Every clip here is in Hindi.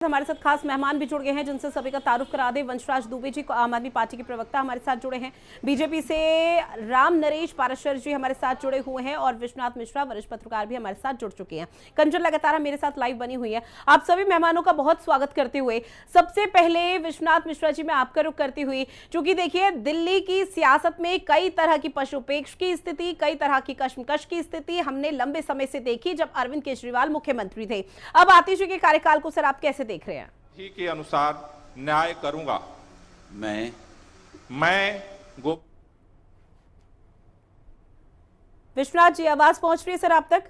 हमारे साथ खास मेहमान भी जुड़ गए हैं जिनसे सभी का तारुफ करा दे। वंशराज दुबे जी आम आदमी पार्टी के प्रवक्ता हमारे साथ जुड़े हैं। बीजेपी से राम नरेश पाराशर जी हमारे साथ जुड़े हुए हैं और विश्वनाथ मिश्रा वरिष्ठ पत्रकार भी हमारे साथ जुड़ चुके हैं। कंचन लगातार मेरे साथ लाइव बनी हुई है। आप सभी मेहमानों का बहुत स्वागत करते हुए सबसे पहले विश्वनाथ मिश्रा जी मैं आपका रुख करती हुई, चूंकि देखिए दिल्ली की सियासत में कई तरह की पशुपेक्ष की स्थिति, कई तरह की कश्मकश की स्थिति हमने लंबे समय से देखी जब अरविंद केजरीवाल मुख्यमंत्री थे। अब आतिश जी के कार्यकाल को सर आप कैसे देख रहे हैं? ही के अनुसार न्याय करूंगा। मैं विश्वनाथ जी आवाज पहुंच रही है सर आप तक?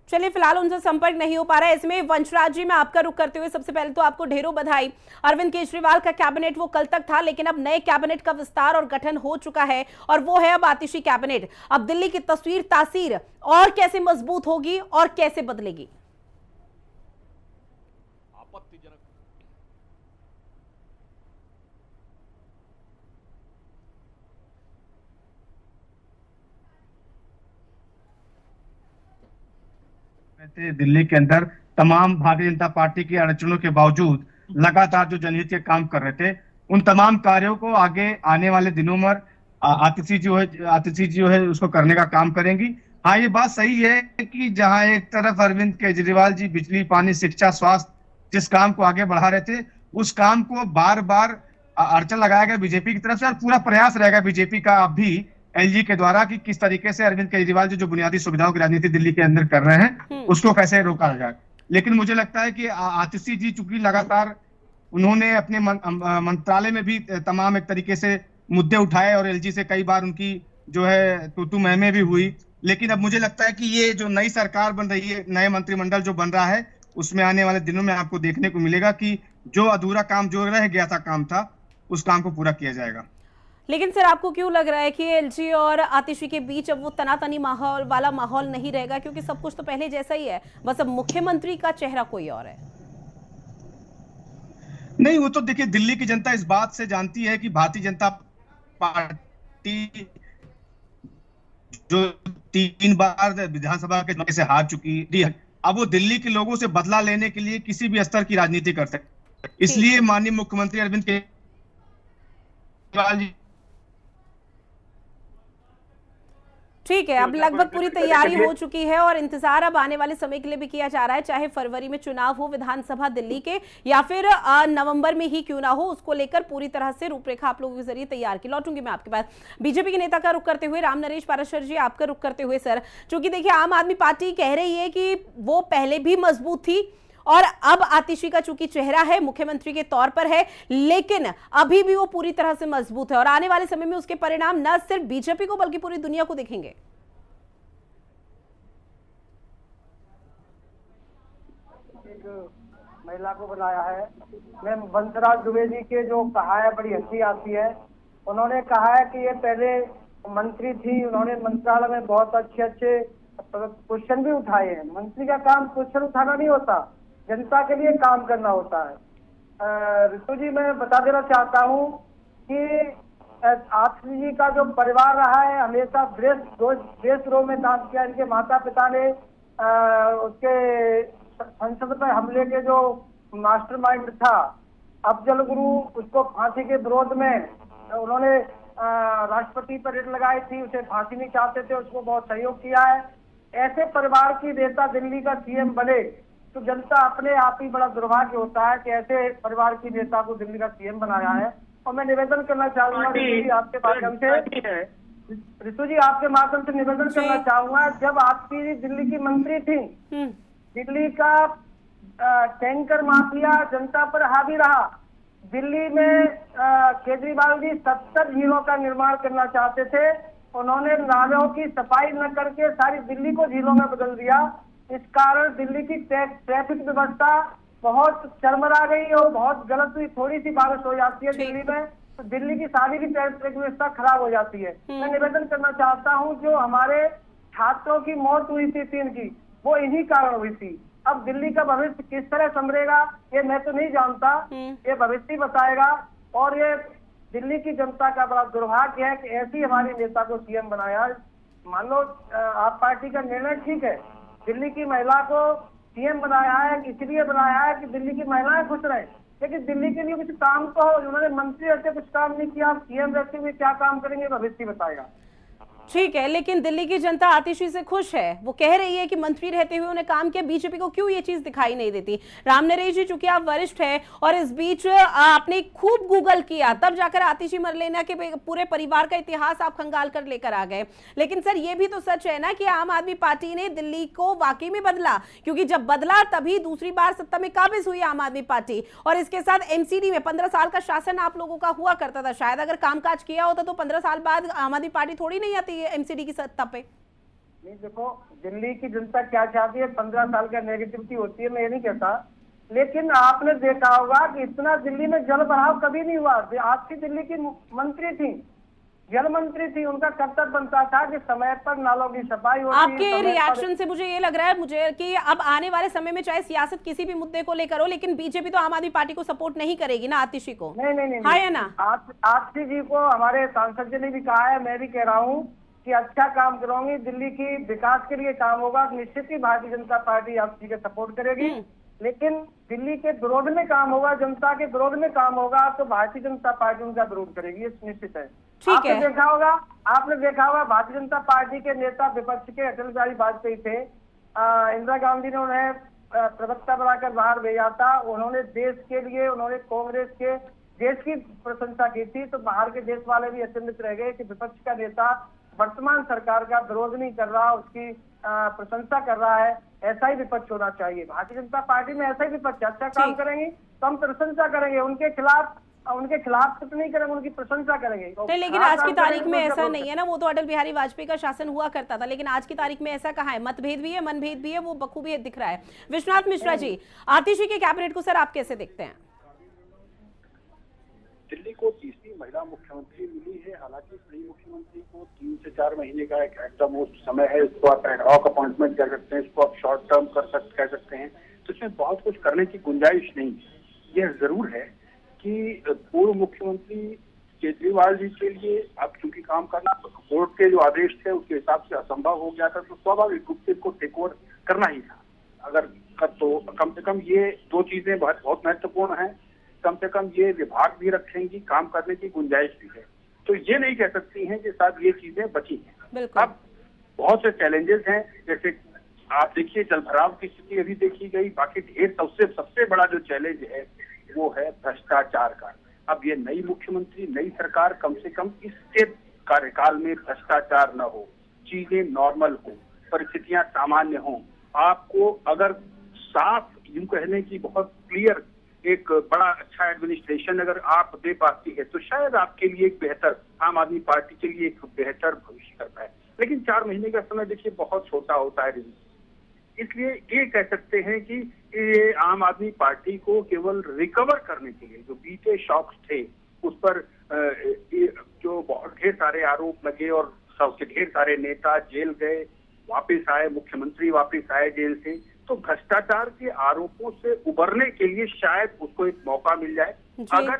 चलिए फिलहाल उनसे संपर्क नहीं हो पा रहा है। इसमें वंशराज जी मैं आपका रुख करते हुए सबसे पहले तो आपको ढेरों बधाई। अरविंद केजरीवाल का कैबिनेट वो कल तक था, लेकिन अब नए कैबिनेट का विस्तार और गठन हो चुका है और वो है अब आतिशी कैबिनेट। अब दिल्ली की तस्वीर तासीर और कैसे मजबूत होगी और कैसे बदलेगी? दिल्ली के अंदर तमाम भारतीय जनता पार्टी की अड़चनों के बावजूद लगातार जो जनहित के काम कर रहे थे, उन तमाम कार्यों को आगे आने वाले दिनों में आतिशी जो है उसको करने का काम करेंगी। हाँ, ये बात सही है कि जहां एक तरफ अरविंद केजरीवाल जी बिजली, पानी, शिक्षा, स्वास्थ्य जिस काम को आगे बढ़ा रहे थे, उस काम को बार बार अड़चन लगाया गया बीजेपी की तरफ से और पूरा प्रयास रहेगा बीजेपी का अब भी एलजी के द्वारा कि किस तरीके से अरविंद केजरीवाल जो बुनियादी सुविधाओं की राजनीति दिल्ली के अंदर कर रहे हैं उसको कैसे रोका जाए। लेकिन मुझे लगता है कि आतिशी जी चूंकि लगातार उन्होंने अपने मंत्रालय में भी तमाम एक तरीके से मुद्दे उठाए और एलजी से कई बार उनकी जो है तू मैं भी हुई, लेकिन अब मुझे लगता है कि ये जो नई सरकार बन रही है, नए मंत्रिमंडल जो बन रहा है, उसमें आने वाले दिनों में आपको देखने को मिलेगा कि जो अधूरा काम जो रह गया था काम था उस काम को पूरा किया जाएगा। लेकिन सर आपको क्यों लग रहा है कि एलजी और आतिशी के बीच अब वो तनातनी माहौल वाला माहौल नहीं रहेगा, क्योंकि सब कुछ तो पहले जैसा ही है, बस अब मुख्यमंत्री का चेहरा कोई और है? नहीं, वो तो देखिए दिल्ली की जनता इस बात से जानती है कि भारतीय जनता पार्टी जो 3 बार विधानसभा के चुनाव से हार चुकी है, अब वो दिल्ली के लोगों से बदला लेने के लिए किसी भी स्तर की राजनीति कर सकते। इसलिए माननीय मुख्यमंत्री अरविंद केजरीवाल जी ठीक है, अब लगभग पूरी तैयारी हो चुकी है और इंतजार अब आने वाले समय के लिए भी किया जा रहा है, चाहे फरवरी में चुनाव हो विधानसभा दिल्ली के या फिर नवंबर में ही क्यों ना हो, उसको लेकर पूरी तरह से रूपरेखा आप लोगों के जरिए तैयार की। लौटूंगी मैं आपके पास। बीजेपी के नेता का रुख करते हुए राम नरेश पाराशर जी आपका रुख करते हुए सर, चूंकि देखिए आम आदमी पार्टी कह रही है कि वो पहले भी मजबूत थी और अब आतिशी का चूंकि चेहरा है मुख्यमंत्री के तौर पर है, लेकिन अभी भी वो पूरी तरह से मजबूत है और आने वाले समय में उसके परिणाम न सिर्फ बीजेपी को बल्कि पूरी दुनिया को दिखेंगे। महिला को बनाया है। मैं वंशराज दुबे जी के जो कहा है बड़ी हंसी आती है। उन्होंने कहा है कि ये पहले मंत्री थी, उन्होंने मंत्रालय में बहुत अच्छे क्वेश्चन भी उठाए हैं। मंत्री का काम क्वेश्चन उठाना नहीं होता, जनता के लिए काम करना होता है। ऋतु जी, मैं बता देना चाहता हूँ कि आतिशी जी का जो परिवार रहा है हमेशा देशद्रोह में काम किया। इनके माता पिता ने उसके संसद पर हमले के जो मास्टरमाइंड था अफजल गुरु, उसको फांसी के विरोध में उन्होंने राष्ट्रपति पर रेड लगाई थी, उसे फांसी नहीं चाहते थे, उसको बहुत सहयोग किया है। ऐसे परिवार की नेता दिल्ली का सीएम बने तो जनता अपने आप ही बड़ा दुर्भाग्य होता है कि ऐसे परिवार की नेता को दिल्ली का सीएम बनाया है। और मैं निवेदन करना चाहूंगा आपके माध्यम से, ऋतु जी आपके माध्यम से निवेदन करना चाहूंगा, जब आपकी दिल्ली की मंत्री थी, दिल्ली का टैंकर माफिया जनता पर हावी रहा। दिल्ली में केजरीवाल जी 70 झीलों का निर्माण करना चाहते थे, उन्होंने नालों की सफाई न करके सारी दिल्ली को झीलों में बदल दिया। इस कारण दिल्ली की ट्रैफिक व्यवस्था बहुत चरमरा गई और बहुत गलत हुई। थोड़ी सी बारिश हो जाती है दिल्ली में तो दिल्ली की सारी की ट्रैफिक व्यवस्था खराब हो जाती है। मैं निवेदन करना चाहता हूँ, जो हमारे छात्रों की मौत हुई थी 3 की, वो इन्हीं कारण हुई थी। अब दिल्ली का भविष्य किस तरह संभलेगा ये मैं तो नहीं जानता, ये भविष्य बताएगा। और ये दिल्ली की जनता का बड़ा दुर्भाग्य है कि ऐसी हमारे नेता को सीएम बनाया। मान लो आप पार्टी का निर्णय ठीक है, दिल्ली की महिला को सीएम बनाया है, इसलिए बनाया है कि दिल्ली की महिलाएं खुश रहे, लेकिन दिल्ली के लिए कुछ काम तो हो। उन्होंने मंत्री रहते कुछ काम नहीं किया, सीएम रहते हुए क्या काम करेंगे भविष्य बताएगा। ठीक है, लेकिन दिल्ली की जनता आतिशी से खुश है। वो कह रही है कि मंत्री रहते हुए उन्हें काम किया, बीजेपी को क्यों ये चीज दिखाई नहीं देती। राम नरेश जी, चूंकि आप वरिष्ठ हैं और इस बीच आपने खूब गूगल किया, तब जाकर आतिशी मरलेना के पूरे परिवार का इतिहास आप खंगाल कर लेकर आ गए। लेकिन सर, ये भी तो सच है ना कि आम आदमी पार्टी ने दिल्ली को वाकई में बदला, क्योंकि जब बदला तभी दूसरी बार सत्ता में काबिज हुई आम आदमी पार्टी। और इसके साथ एमसीडी में 15 साल का शासन आप लोगों का हुआ करता था। शायद अगर कामकाज किया होता तो 15 साल बाद आम आदमी पार्टी थोड़ी नहीं आती एमसीडी की सत्ता पे। नहीं, देखो दिल्ली की जनता क्या चाहती है, 15 साल का नेगेटिविटी होती है, मैं ये नहीं कहता, लेकिन आपने देखा होगा कि इतना दिल्ली में जल भराव कभी नहीं हुआ। आपकी दिल्ली की मंत्री थी, जल मंत्री थी, उनका कर्तव्य बनता था कि समय पर नालों की सफाई होती। आपके रिएक्शन से मुझे ये लग रहा है मुझे कि अब आने वाले समय में चाहे सियासत किसी भी मुद्दे को लेकर हो, लेकिन बीजेपी तो आम आदमी पार्टी को सपोर्ट नहीं करेगी ना, आतिशी को। नहीं, हाँ या ना? आतिशी जी को हमारे सांसद जी ने भी कहा है, मैं भी कह रहा हूँ कि अच्छा काम करूंगी, दिल्ली की विकास के लिए काम होगा, निश्चित ही भारतीय जनता पार्टी आतिशी के सपोर्ट करेगी। लेकिन दिल्ली के विरोध में काम होगा, जनता के विरोध में काम होगा, तो भारतीय जनता पार्टी उनका विरोध करेगी, ये निश्चित है। आपने देखा होगा भारतीय जनता पार्टी के नेता विपक्ष के अटल बिहारी वाजपेयी थे, इंदिरा गांधी ने उन्हें प्रवक्ता बनाकर बाहर भेजा था। उन्होंने देश के लिए, उन्होंने कांग्रेस के देश की प्रशंसा की थी, तो बाहर के देश वाले भी अचंभित रह गए कि विपक्ष का नेता वर्तमान सरकार का विरोध नहीं कर रहा, उसकी प्रशंसा कर रहा है। ऐसा ही विपक्ष होना चाहिए भारतीय जनता पार्टी में, ऐसा ही विपक्ष। अच्छा काम करेंगे तो हम प्रशंसा करेंगे, उनके खिलाफ कुछ नहीं करेंगे, उनकी प्रशंसा करेंगे। नहीं, लेकिन आज की तारीख में ऐसा नहीं है ना। वो तो अटल बिहारी वाजपेयी का शासन हुआ करता था, लेकिन आज की तारीख में ऐसा कहाँ है। मतभेद भी है, मनभेद भी है, वो बखूबी दिख रहा है। विश्वनाथ मिश्रा जी, आतिशी के कैबिनेट को सर आप कैसे देखते हैं? दिल्ली को तीसरी महिला मुख्यमंत्री मिली है। हालांकि नई मुख्यमंत्री को 3 से 4 महीने का एक एट द मोस्ट समय है। इसको आप एडहॉक अपॉइंटमेंट कह सकते हैं, इसको आप शॉर्ट टर्म कह सकते हैं, तो इसमें बहुत कुछ करने की गुंजाइश नहीं है। यह जरूर है कि पूर्व मुख्यमंत्री केजरीवाल जी के लिए अब चूंकि काम करना कोर्ट के जो आदेश थे उसके हिसाब से असंभव हो गया था, तो स्वाभाविक रूप से इसको टेक ओवर करना ही था। अगर तो कम से कम ये 2 चीजें बहुत महत्वपूर्ण हैं। कम से कम ये विभाग भी रखेंगी, काम करने की गुंजाइश भी है, तो ये नहीं कह सकती हैं कि साहब ये चीजें बची हैं। अब बहुत से चैलेंजेस हैं, जैसे आप देखिए जलभराव की स्थिति अभी देखी गई। बाकी ढेर सबसे बड़ा जो चैलेंज है वो है भ्रष्टाचार का। अब ये नई मुख्यमंत्री, नई सरकार कम से कम इसके कार्यकाल में भ्रष्टाचार न हो, चीजें नॉर्मल हो, परिस्थितियां सामान्य हो। आपको अगर साफ यूं कहने की बहुत क्लियर एक बड़ा अच्छा एडमिनिस्ट्रेशन अगर आप दे पाती है, तो शायद आपके लिए एक बेहतर, आम आदमी पार्टी के लिए एक बेहतर भविष्य करता है। लेकिन 4 महीने का समय देखिए बहुत छोटा होता है, इसलिए ये कह सकते हैं कि ये आम आदमी पार्टी को केवल रिकवर करने के लिए जो बीते शॉक्स थे उस पर जो बहुत ढेर सारे आरोप लगे और सबके ढेर सारे नेता जेल गए, वापस आए, मुख्यमंत्री वापस आए जेल से, तो भ्रष्टाचार के आरोपों से उबरने के लिए शायद उसको एक मौका मिल जाए अगर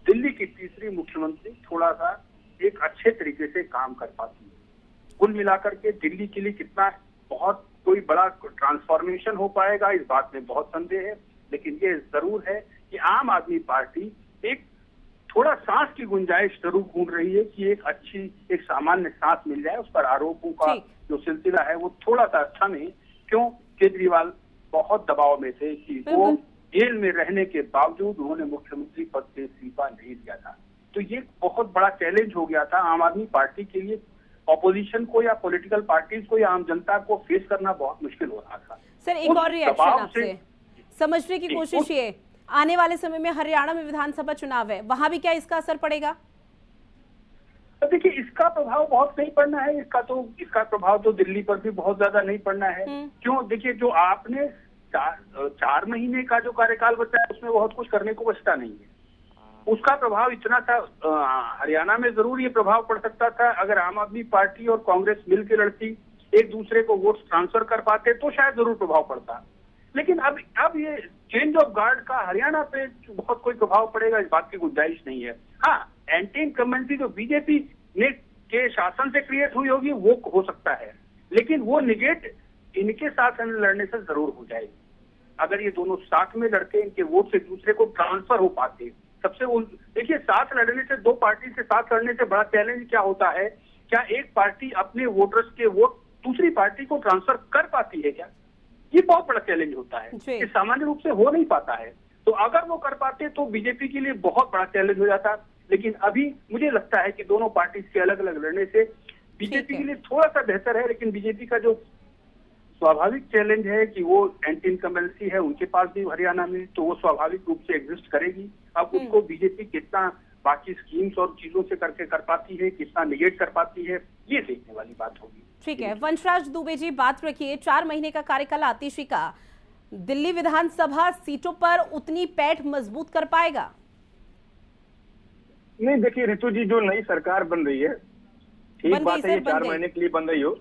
दिल्ली की तीसरी मुख्यमंत्री थोड़ा सा एक अच्छे तरीके से काम कर पाती है। कुल मिलाकर के दिल्ली के लिए कितना बहुत कोई बड़ा ट्रांसफॉर्मेशन हो पाएगा इस बात में बहुत संदेह है, लेकिन ये जरूर है कि आम आदमी पार्टी एक थोड़ा सांस की गुंजाइश जरूर ढूंढ रही है कि एक अच्छी एक सामान्य सांस मिल जाए। उस पर आरोपों का जो सिलसिला है वो थोड़ा सा अच्छा नहीं। क्यों? केजरीवाल बहुत दबाव में थे कि वो जेल में रहने के बावजूद उन्होंने मुख्यमंत्री पद से इस्तीफा नहीं दिया था, तो ये बहुत बड़ा चैलेंज हो गया था आम आदमी पार्टी के लिए। ऑपोजिशन को या पॉलिटिकल पार्टीज को या आम जनता को फेस करना बहुत मुश्किल हो रहा था। सर एक और रिएक्शन आपसे समझने की कोशिश, ये आने वाले समय में हरियाणा में विधानसभा चुनाव है, वहां भी क्या इसका असर पड़ेगा? देखिए इसका प्रभाव बहुत नहीं पड़ना है, इसका प्रभाव तो दिल्ली पर भी बहुत ज्यादा नहीं पड़ना है। क्यों? देखिए जो आपने 4 महीने का जो कार्यकाल बचा है उसमें बहुत कुछ करने को बचता नहीं है। उसका प्रभाव इतना था, हरियाणा में जरूर ये प्रभाव पड़ सकता था अगर आम आदमी पार्टी और कांग्रेस मिलकर लड़ती, एक दूसरे को वोट ट्रांसफर कर पाते तो शायद जरूर प्रभाव पड़ता। लेकिन अब ये चेंज ऑफ गार्ड का हरियाणा पे बहुत कोई प्रभाव पड़ेगा इस बात की गुंजाइश नहीं है। हाँ, एंटी इनकम्बेंसी जो बीजेपी ने के शासन से क्रिएट हुई होगी वो हो सकता है, लेकिन वो निगेट इनके साथ लड़ने से जरूर हो जाएगी। अगर ये दोनों साथ में लड़के इनके वोट से दूसरे को ट्रांसफर हो पाते, देखिए साथ लड़ने से, दो पार्टी से साथ लड़ने से बड़ा चैलेंज क्या होता है? क्या एक पार्टी अपने वोटर्स के वोट दूसरी पार्टी को ट्रांसफर कर पाती है क्या? ये बहुत बड़ा चैलेंज होता है, ये सामान्य रूप से हो नहीं पाता है। तो अगर वो कर पाते तो बीजेपी के लिए बहुत बड़ा चैलेंज हो जाता। लेकिन अभी मुझे लगता है कि दोनों पार्टी के अलग अलग लड़ने से बीजेपी के लिए थोड़ा सा बेहतर है। लेकिन बीजेपी का जो स्वाभाविक चैलेंज है कि वो एंटी इनकम्बेंसी है उनके पास भी हरियाणा में, तो वो स्वाभाविक रूप से एग्जिस्ट करेगी। अब उसको बीजेपी कितना बाकी स्कीम्स और चीजों से करके कर पाती है, कितना निगेट कर पाती है, ये देखने वाली बात होगी। ठीक है, वंशराज दुबे जी बात रखिए, 4 महीने का कार्यकाल आतिशी का दिल्ली विधानसभा सीटों पर उतनी पैठ मजबूत कर पाएगा? नहीं, देखिए ऋतु जी, जो नई सरकार बन रही है, ठीक बात है, ये 4 महीने के लिए बन रही हो,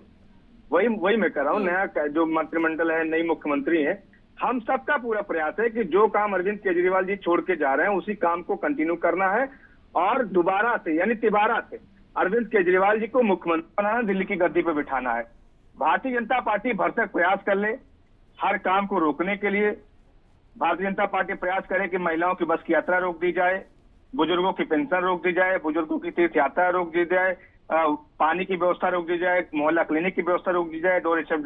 वही मैं कर रहा हूँ। नया जो मंत्रिमंडल है, नई मुख्यमंत्री है, हम सबका पूरा प्रयास है कि जो काम अरविंद केजरीवाल जी छोड़ के जा रहे हैं उसी काम को कंटिन्यू करना है और दोबारा से यानी तिबारा से अरविंद केजरीवाल जी को मुख्यमंत्री बनाना, दिल्ली की गद्दी पर बिठाना है। भारतीय जनता पार्टी भरसक प्रयास कर ले हर काम को रोकने के लिए। भारतीय जनता पार्टी प्रयास करे कि महिलाओं की बस की यात्रा रोक दी जाए, बुजुर्गों की पेंशन रोक दी जाए, बुजुर्गों की तीर्थ यात्रा रोक दी जाए, पानी की व्यवस्था रोक दी जाए, मोहल्ला क्लिनिक की व्यवस्था रोक दी जाए, डोर स्टेप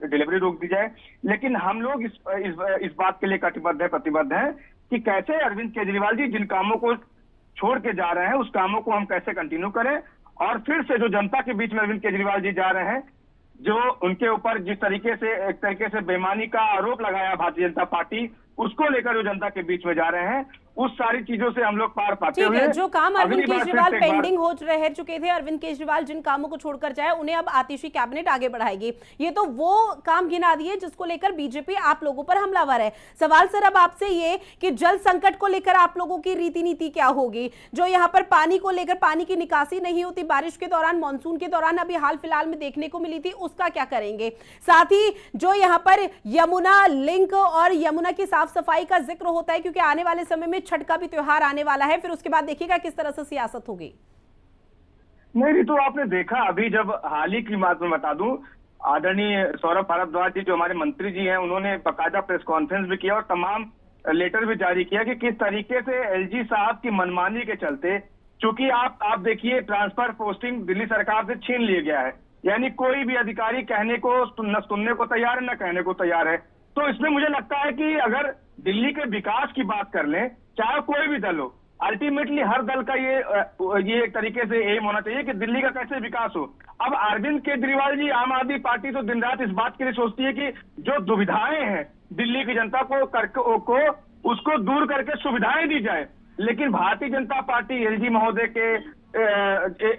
डिलीवरी रोक दी जाए। लेकिन हम लोग इस बात के लिए प्रतिबद्ध हैं कि कैसे अरविंद केजरीवाल जी जिन कामों को छोड़ के जा रहे हैं उस कामों को हम कैसे कंटिन्यू करें, और फिर से जो जनता के बीच में अरविंद केजरीवाल जी जा रहे हैं, जो उनके ऊपर जिस तरीके से एक तरीके से बेईमानी का आरोप लगाया भारतीय जनता पार्टी, उसको लेकर जो जनता के बीच में जा रहे हैं, उस सारी चीजों से हम लोग पार पाते हुए जो काम अरविंद केजरीवाल पेंडिंग हो रह चुके थे, अरविंद केजरीवाल जिन कामों को छोड़कर जाए उन्हें अब आतिशी कैबिनेट आगे बढ़ाएगी। ये तो वो काम गिना दिए जिसको लेकर बीजेपी आप लोगों पर हमलावर है। सवाल सर अब आपसे ये कि जल संकट को लेकर आप लोगों की रीति नीति क्या होगी? जो यहाँ पर पानी को लेकर पानी की निकासी नहीं होती बारिश के दौरान, मानसून के दौरान अभी हाल फिलहाल में देखने को मिली थी, उसका क्या करेंगे? साथ ही जो यहाँ पर यमुना लिंक और यमुना की साफ सफाई का जिक्र होता है, क्योंकि आने वाले समय में छठ का भी त्योहार आने वाला है, फिर उसके बाद देखिएगा किस तरह से सियासत होगी। नहीं ऋतु, आपने देखा अभी जब हाल ही की बात में बता दूं, आदरणीय सौरभ भारद्वाज जी जो हमारे मंत्री जी हैं, उन्होंने बाकायदा प्रेस कॉन्फ्रेंस भी किया और तमाम लेटर भी जारी किया कि किस तरीके से एलजी साहब की मनमानी के चलते, चूंकि आप देखिए ट्रांसफर पोस्टिंग दिल्ली सरकार से छीन लिया गया है, यानी कोई भी अधिकारी कहने को न सुनने को तैयार है न कहने को तैयार है। तो इसमें मुझे लगता है कि अगर दिल्ली के विकास की बात कर लें, चाहे कोई भी दल हो, अल्टीमेटली हर दल का ये एक तरीके से एम होना चाहिए कि दिल्ली का कैसे विकास हो। अब अरविंद केजरीवाल जी, आम आदमी पार्टी तो दिन रात इस बात के लिए सोचती है कि जो दुविधाएं हैं दिल्ली की जनता को उसको दूर करके सुविधाएं दी जाए, लेकिन भारतीय जनता पार्टी एलजी महोदय के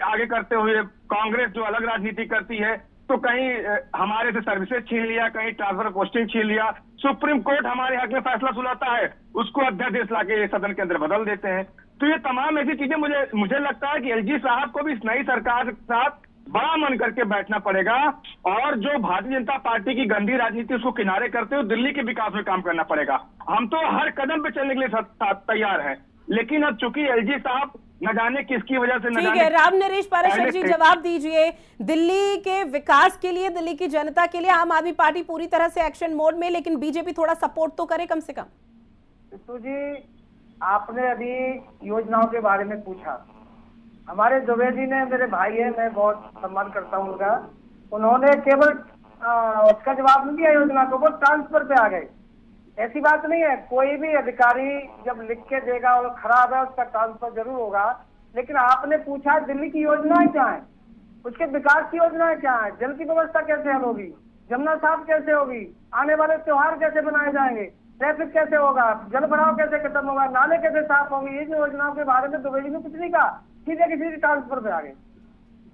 आगे करते हुए कांग्रेस जो अलग राजनीति करती है, तो कहीं हमारे से सर्विसेज छीन लिया, कहीं ट्रांसफर पोस्टिंग छीन लिया, सुप्रीम कोर्ट हमारे हक में फैसला सुनाता है, उसको अध्यादेश लाके सदन के अंदर बदल देते हैं। तो ये तमाम ऐसी चीजें मुझे लगता है कि एलजी साहब को भी इस नई सरकार के साथ बड़ा मन करके बैठना पड़ेगा और जो भारतीय जनता पार्टी की गंदी राजनीति उसको किनारे करते हुए दिल्ली के विकास में काम करना पड़ेगा। हम तो हर कदम पे चलने के लिए तैयार हैं, लेकिन अब चूंकि एलजी साहब न जाने किसकी वजह से, ठीक है, राम नरेश पाराशर जी जवाब दीजिए। दिल्ली के विकास के लिए, दिल्ली की जनता के लिए आम आदमी पार्टी पूरी तरह से एक्शन मोड में, लेकिन बीजेपी थोड़ा सपोर्ट तो करे कम से कम। तो जी, आपने अभी योजनाओं के बारे में पूछा, हमारे दुबे जी ने, मेरे भाई है, मैं बहुत सम्मान करता हूँ उनका, उन्होंने केवल उसका जवाब नहीं दिया योजना को, वो ट्रांसफर पे आ गए। ऐसी बात नहीं है, कोई भी अधिकारी जब लिख के देगा और खराब है उसका ट्रांसफर जरूर होगा, लेकिन आपने पूछा दिल्ली की योजनाएं क्या है, उसके विकास की योजनाएं क्या है, जल की व्यवस्था कैसे हल होगी, जमुना साफ कैसे होगी, आने वाले त्योहार कैसे बनाए जाएंगे, ट्रैफिक कैसे होगा, जल भराव कैसे खत्म होगा, नाले कैसे साफ होंगे, ये योजनाओं के बारे में दुबे जी ने कुछ नहीं कहा, सीधे किसी ट्रांसफर पे आ गए।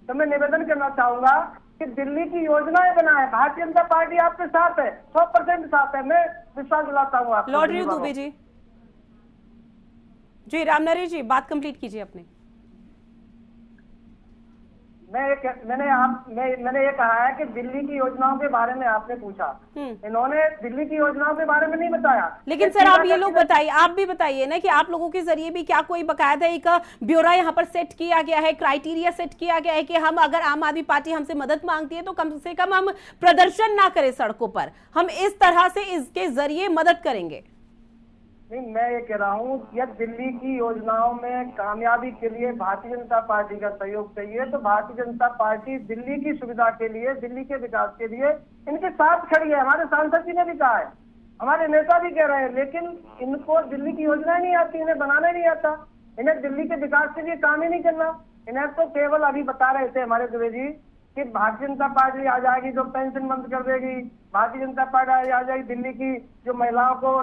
तो मैं निवेदन करना चाहूंगा कि दिल्ली की योजनाएं बनाए, भारतीय जनता पार्टी आपके साथ है, 100% साथ है, मैं विश्वास दिलाता हूँ आपको। लौट रही हूँ दुबे जी। जी राम नरेश जी, बात कंप्लीट कीजिए अपने। मैंने ये कहा है कि दिल्ली की योजनाओं के बारे में आपने पूछा, इन्होंने दिल्ली की योजनाओं के बारे में नहीं बताया। लेकिन सर आप ये लोग बताइए, आप भी बताइए ना कि आप लोगों के जरिए भी क्या कोई बकायदा एक ब्यूरो यहाँ पर सेट किया गया है, क्राइटेरिया सेट किया गया है कि हम अगर आम आदमी पार्टी हमसे मदद मांगती है तो कम से कम हम प्रदर्शन ना करें सड़कों पर, हम इस तरह से इसके जरिए मदद करेंगे? नहीं, मैं ये कह रहा हूँ यह दिल्ली की योजनाओं में कामयाबी के लिए भारतीय जनता पार्टी का सहयोग चाहिए, तो भारतीय जनता पार्टी दिल्ली की सुविधा के लिए, दिल्ली के विकास के लिए इनके साथ खड़ी है। हमारे सांसद जी ने भी कहा है, हमारे नेता भी कह रहे हैं, लेकिन इनको दिल्ली की योजनाएं नहीं आती, इन्हें बनाना नहीं आता, इन्हें दिल्ली के विकास के लिए काम ही नहीं करना। इन्हें तो केवल अभी बता रहे थे हमारे दुबे जी कि भारतीय जनता पार्टी आ जाएगी जो पेंशन बंद कर देगी, भारतीय जनता पार्टी आ जाएगी दिल्ली की जो महिलाओं को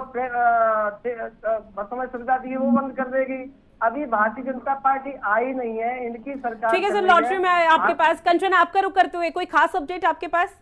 बसों में सुविधा दी है वो बंद कर देगी। अभी भारतीय जनता पार्टी आई नहीं है, इनकी सरकार। ठीक है सर, लॉटरी में आपके पास कंचन आपका रुख करते हुए कोई खास अपडेट आपके पास?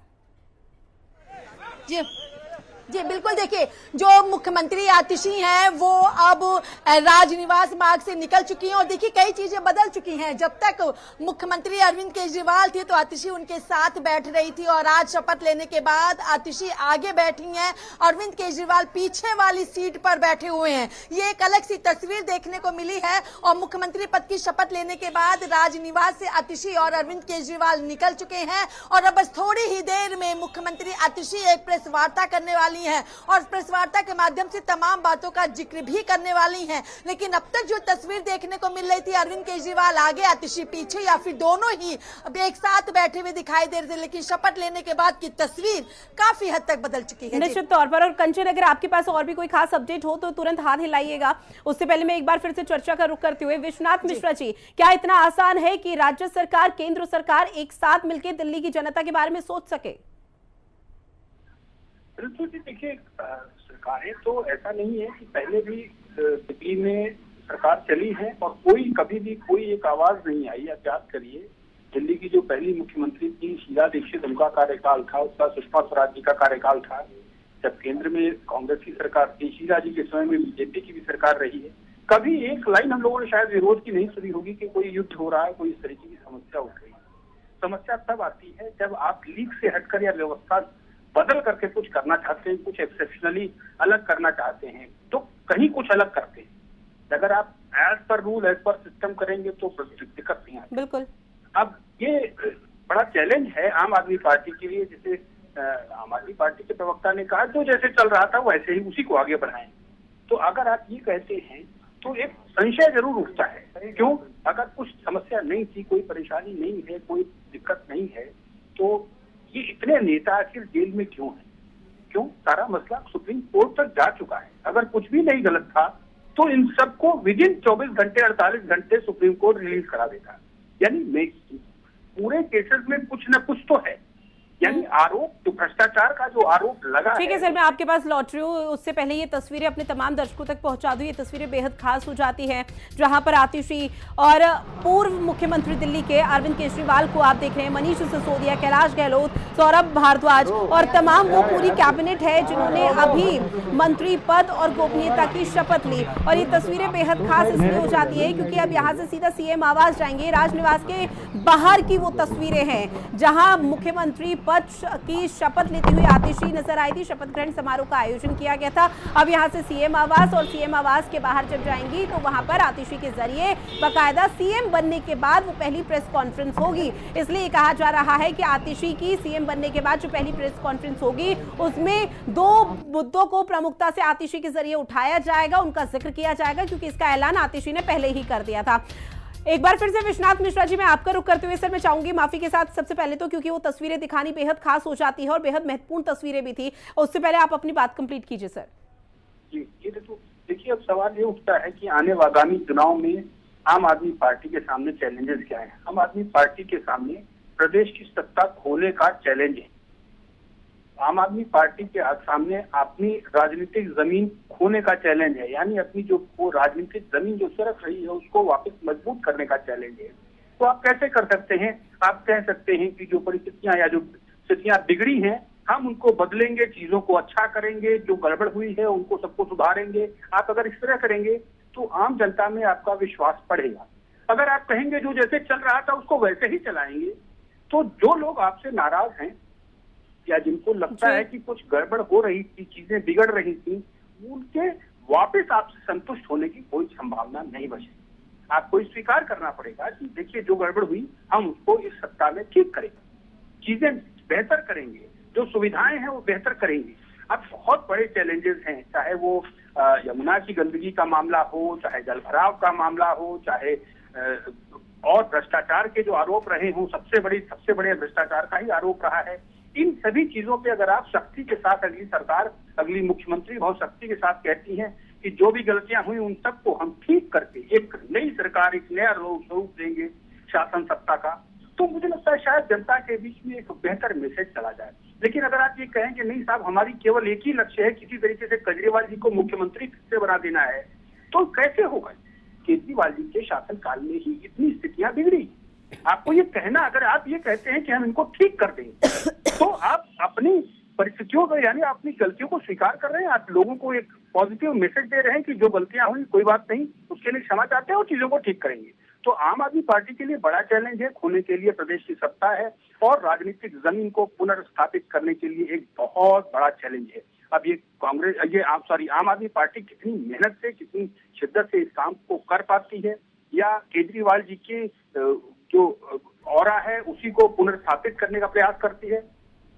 जी बिल्कुल, देखिए जो मुख्यमंत्री आतिशी हैं वो अब राजनिवास मार्ग से निकल चुकी हैं और देखिए कई चीजें बदल चुकी हैं। जब तक मुख्यमंत्री अरविंद केजरीवाल थे तो आतिशी उनके साथ बैठ रही थी और आज शपथ लेने के बाद आतिशी आगे बैठी हैं, अरविंद केजरीवाल पीछे वाली सीट पर बैठे हुए हैं। ये एक अलग सी तस्वीर देखने को मिली है और मुख्यमंत्री पद की शपथ लेने के बाद राजनिवास से आतिशी और अरविंद केजरीवाल निकल चुके हैं और अब बस थोड़ी ही देर में मुख्यमंत्री आतिशी एक प्रेस वार्ता करने वाली है और प्रेस वार्ता के माध्यम से तमाम बातों का जिक्र भी करने वाली हैं। लेकिन अब तक जो तस्वीर देखने को मिल रही थी अरविंद केजरीवाल आगे आतिशी पीछे या फिर दोनों ही अब एक साथ बैठे हुए दिखाई दे रहे थे, लेकिन शपथ लेने के बाद की तस्वीर काफी हद तक बदल चुकी है निश्चित तौर पर। और कंचन अगर आपके पास और भी कोई खास अपडेट हो तो तुरंत हाथ हिलाइएगा। उससे पहले मैं एक बार फिर से चर्चा का रुख करते हुए विश्वनाथ मिश्रा जी, क्या इतना आसान है कि राज्य सरकार केंद्र सरकार एक साथ मिलकर दिल्ली की जनता के बारे में सोच सके? बिल्कुल जी, देखिए सरकारें तो ऐसा नहीं है कि पहले भी दिल्ली में सरकार चली है और कभी भी कोई एक आवाज नहीं आई। आप याद करिए दिल्ली की जो पहली मुख्यमंत्री थी शीला दीक्षित, उनका कार्यकाल था, उसका सुषमा स्वराज जी का कार्यकाल था। जब केंद्र में कांग्रेस की सरकार थी, शीला जी के समय में बीजेपी की भी सरकार रही है। कभी एक लाइन हम लोगों ने शायद विरोध की नहीं सुनी होगी कि कोई युद्ध हो रहा है, कोई इस तरीके की समस्या उठ रही है। समस्या तब आती है जब आप लीग से हटकर या व्यवस्था बदल करके कुछ करना चाहते हैं, कुछ एक्सेप्शनली अलग करना चाहते हैं तो कहीं कुछ अलग करते हैं। अगर आप as per rule as per system करेंगे तो दिक्कत नहीं आती। बिल्कुल। अब ये बड़ा चैलेंज है आम आदमी पार्टी के लिए। जैसे आम आदमी पार्टी के प्रवक्ता ने कहा जो जैसे चल रहा था वैसे ही उसी को आगे बढ़ाएं। तो अगर आप ये कहते हैं तो एक संशय जरूर उठता है। क्यों? अगर कुछ समस्या नहीं थी, कोई परेशानी नहीं है, कोई दिक्कत नहीं है तो ये इतने नेता आखिर जेल में क्यों है? क्यों? सारा मसला सुप्रीम कोर्ट तक जा चुका है। अगर कुछ भी नहीं गलत था तो इन सबको विदिन 24 घंटे 48 घंटे सुप्रीम कोर्ट रिलीज करा देता। यानी पूरे केसेस में कुछ न कुछ तो है। यानी आरोप तो भ्रष्टाचार का जो आरोप लगा है। ठीक है सर, मैं आपके पास लौट रही हूँ। उससे पहले ये तस्वीरें अपने तमाम दर्शकों तक पहुंचा दूं। ये तस्वीरें बेहद खास हो जाती हैं जहां पर आतिशी और पूर्व मुख्यमंत्री दिल्ली के अरविंद केजरीवाल को आप देख रहे हैं, मनीष सिसोदिया, कैलाश गहलोत, सौरभ भारद्वाज और तमाम वो पूरी कैबिनेट है जिन्होंने अभी मंत्री पद और गोपनीयता की शपथ ली। और ये तस्वीरें बेहद खास इसलिए हो जाती है क्योंकि अब यहाँ से सीधा सीएम आवास जाएंगे। राजनिवास के बाहर की वो तस्वीरें हैं जहां मुख्यमंत्री पद की शपथ लेती हुई आतिशी नजर आई थी। शपथ ग्रहण समारोह का आयोजन किया गया था। अब यहां से सीएम आवास और सीएम आवास के बाहर जब जाएंगी तो वहां पर आतिशी के जरिए बाकायदा सीएम बनने के बाद वो पहली प्रेस कॉन्फ्रेंस होगी। इसलिए कहा जा रहा है कि आतिशी की सीएम बनने के बाद जो पहली प्रेस कॉन्फ्रेंस होगी उसमें 2 मुद्दों को प्रमुखता से आतिशी के जरिए उठाया जाएगा, उनका जिक्र किया जाएगा क्योंकि इसका ऐलान आतिशी ने पहले ही कर दिया था। एक बार फिर से विश्वनाथ मिश्रा जी, मैं आपका रुख करते हुए सर मैं चाहूंगी माफी के साथ सबसे पहले तो क्योंकि वो तस्वीरें दिखानी बेहद खास हो जाती है और बेहद महत्वपूर्ण तस्वीरें भी थी, उससे पहले आप अपनी बात कंप्लीट कीजिए सर। जी ये तो देखिए अब सवाल ये उठता है कि आने आगामी चुनाव में आम आदमी पार्टी के सामने चैलेंजेस क्या है। आम आदमी पार्टी के सामने प्रदेश की सत्ता खोने का चैलेंज है। आम आदमी पार्टी के सामने अपनी राजनीतिक जमीन खोने का चैलेंज है। यानी अपनी जो वो राजनीतिक जमीन जो सरक रही है उसको वापस मजबूत करने का चैलेंज है। तो आप कैसे कर सकते हैं? आप कह सकते हैं कि जो परिस्थितियां या जो स्थितियां बिगड़ी हैं हम उनको बदलेंगे, चीजों को अच्छा करेंगे, जो गड़बड़ हुई है उनको सबको सुधारेंगे। आप अगर इस तरह करेंगे तो आम जनता में आपका विश्वास बढ़ेगा। अगर आप कहेंगे जो जैसे चल रहा था उसको वैसे ही चलाएंगे, तो जो लोग आपसे नाराज हैं या जिनको लगता है कि कुछ गड़बड़ हो रही थी, चीजें बिगड़ रही थी, उनके वापस आपसे संतुष्ट होने की कोई संभावना नहीं बची। आपको स्वीकार करना पड़ेगा कि देखिए जो गड़बड़ हुई हम उसको इस सत्ता में ठीक करेंगे, चीजें बेहतर करेंगे, जो सुविधाएं हैं वो बेहतर करेंगे। अब बहुत बड़े चैलेंजेस हैं, चाहे वो यमुना की गंदगी का मामला हो, चाहे जल भराव का मामला हो, चाहे और भ्रष्टाचार के जो आरोप रहे हों, सबसे बड़े भ्रष्टाचार का ही आरोप रहा है। इन सभी चीजों पे अगर आप सख्ती के साथ अगली सरकार, अगली मुख्यमंत्री बहुत सख्ती के साथ कहती हैं कि जो भी गलतियां हुई उन सबको हम ठीक करके एक नई सरकार, एक नया स्वरूप देंगे शासन सत्ता का, तो मुझे लगता है शायद जनता के बीच में एक बेहतर मैसेज चला जाए। लेकिन अगर आप ये कहें कि नहीं साहब हमारी केवल एक ही लक्ष्य है, किसी तरीके से केजरीवाल जी को मुख्यमंत्री फिर से बना देना है, तो कैसे होगा? केजरीवाल जी के शासनकाल में ही इतनी स्थितियां बिगड़ी। आपको ये कहना, अगर आप ये कहते हैं कि हम इनको ठीक कर देंगे, तो आप अपनी परिस्थितियों को यानी अपनी गलतियों को स्वीकार कर रहे हैं, आप लोगों को एक पॉजिटिव मैसेज दे रहे हैं कि जो गलतियां हुई कोई बात नहीं, उसके लिए क्षमा चाहते हैं और चीजों को ठीक करेंगे। तो आम आदमी पार्टी के लिए बड़ा चैलेंज है, खोने के लिए प्रदेश की सत्ता है और राजनीतिक जमीन को पुनर्स्थापित करने के लिए एक बहुत बड़ा चैलेंज है। अब ये आम आदमी पार्टी कितनी मेहनत से, कितनी शिद्दत से इस काम को कर पाती है, या केजरीवाल जी के जो ऑरा है उसी को पुनर्स्थापित करने का प्रयास करती है,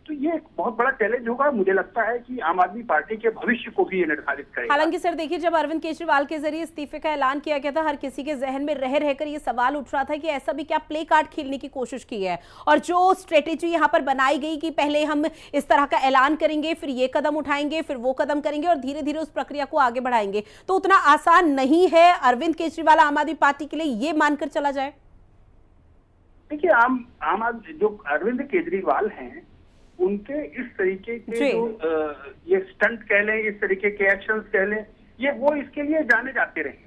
तो ये एक बहुत बड़ा चैलेंज होगा। मुझे लगता है कि आम आदमी पार्टी के भविष्य को भी ये निर्धारित करेगा। हालांकि सर देखिए, जब अरविंद केजरीवाल के जरिए इस्तीफे का ऐलान किया गया था, हर किसी के जहन में रह रहकर ये सवाल उठ रहा था कि ऐसा भी क्या प्ले कार्ड खेलने की कोशिश की है, और जो स्ट्रेटेजी यहाँ पर बनाई गई कि पहले हम इस तरह का ऐलान करेंगे, फिर ये कदम उठाएंगे, फिर वो कदम करेंगे और धीरे धीरे उस प्रक्रिया को आगे बढ़ाएंगे, तो उतना आसान नहीं है अरविंद केजरीवाल आम आदमी पार्टी के लिए ये मानकर चला जाए। देखिए, आम आदमी जो अरविंद केजरीवाल हैं, उनके इस तरीके के जो ये स्टंट कह लें, इस तरीके के एक्शंस कह लें, ये वो इसके लिए जाने जाते रहे।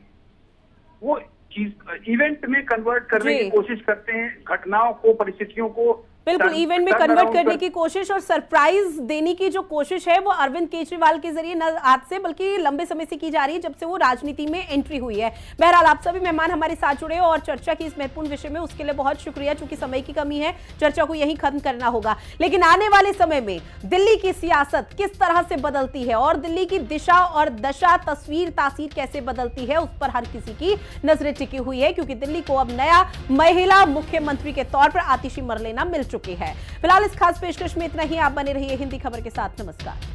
वो चीज इवेंट में कन्वर्ट करने की कोशिश करते हैं, घटनाओं को, परिस्थितियों को बिल्कुल इवेंट में कन्वर्ट करने की कोशिश और सरप्राइज देने की जो कोशिश है वो अरविंद केजरीवाल के जरिए न आज से बल्कि लंबे समय से की जा रही है, जब से वो राजनीति में एंट्री हुई है। बहरहाल आप सभी मेहमान हमारे साथ जुड़े और चर्चा की इस महत्वपूर्ण विषय में, उसके लिए बहुत शुक्रिया। चूंकि समय की कमी है, चर्चा को यहीं खत्म करना होगा, लेकिन आने वाले समय में दिल्ली की सियासत किस तरह से बदलती है और दिल्ली की दिशा और दशा, तस्वीर तासीर कैसे बदलती है, उस पर हर किसी की नजरें टिकी हुई है, क्योंकि दिल्ली को अब नया महिला मुख्यमंत्री के तौर पर आतिशी मरलेना मिल चुकी है। फिलहाल इस खास पेशकश में इतना ही। आप बने रहिए हिंदी खबर के साथ। नमस्कार।